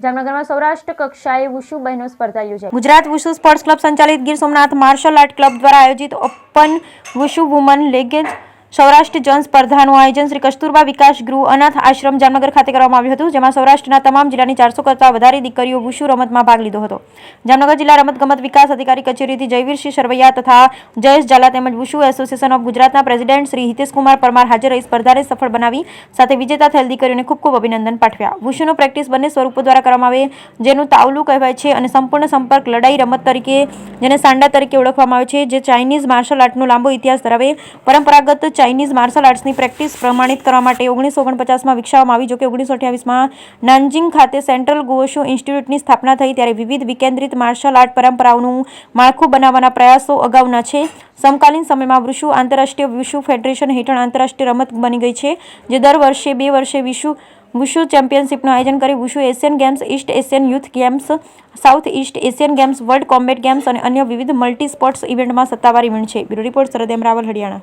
જામનગરમાં સૌરાષ્ટ્ર કક્ષાએ વુશુ બહેનો સ્પર્ધા યોજાઈ। ગુજરાત વુશુ સ્પોર્ટ્સ ક્લબ સંચાલિત Gir Somnath martial art club દ્વારા આયોજિત ઓપન વુશુ વુમન લીગ સૌરાષ્ટ્ર જન સ્પર્ધાનું આયોજન શ્રી કસ્તુરબા વિકાસ ગૃહ અનાથ આશ્રમ જામનગર ખાતે કરવામાં આવ્યું હતું, જેમાં સૌરાષ્ટ્રના તમામ જિલ્લાની 400 કરતાં વધારે દીકરીઓ વુશુ રમતમાં ભાગ લીધો હતો। જામનગર જિલ્લા રમતગમત વિકાસ અધિકારી કચેરીથી જયવીરસિંહ સરવૈયા તથા જયેશ ઝાલા તેમજ વુશુ એસોસિએશન ઓફ ગુજરાતના પ્રેસિડેન્ટ શ્રી હિતેશકુમાર પરમાર હાજર રહી સ્પર્ધાને સફળ બનાવી સાથે વિજેતા થયેલ દીકરીઓને ખૂબ ખૂબ અભિનંદન પાઠવ્યા। વુશુનો પ્રેક્ટિસ બંને સ્વરૂપો દ્વારા કરવામાં આવે, જેનું તાવલું કહેવાય છે અને સંપૂર્ણ સંપર્ક લડાઈ રમત તરીકે જેને સાંડા તરીકે ઓળખવામાં આવે છે, જે ચાઇનીઝ માર્શલ આર્ટનો લાંબો ઇતિહાસ ધરાવે। પરંપરાગત ચાઇનીઝ માર્શલ આર્ટ્સની પ્રેક્ટિસ પ્રમાણિત કરવા માટે 1949માં વિકસાવવામાં આવી, જોકે 1928માં નાનજિંગ ખાતે સેન્ટ્રલ વુશુ ઇન્સ્ટિટ્યૂટની સ્થાપના થઈ ત્યારે વિવિધ વિકેન્દ્રિત માર્શલ આર્ટ પરંપરાઓનું માળખું બનાવવાના પ્રયાસો અગાઉના છે। સમકાલીન સમયમાં વુશુ આંતરરાષ્ટ્રીય વુશુ ફેડરેશન હેઠળ આંતરરાષ્ટ્રીય રમત બની ગઈ છે, જે દર વર્ષે 2 વર્ષે વુશુ ચેમ્પિયનશિપનું આયોજન કરી વુશુ Asian games, East Asian youth games, south East Asian games, world combat games અને અન્ય વિવિધ મલ્ટી સ્પોર્ટ્સ ઇવેન્ટમાં સત્તાવાર ઇવેન્ટ છે। બ્યુરો રિપોર્ટ સરહદ રાવલ, હરિયાણા।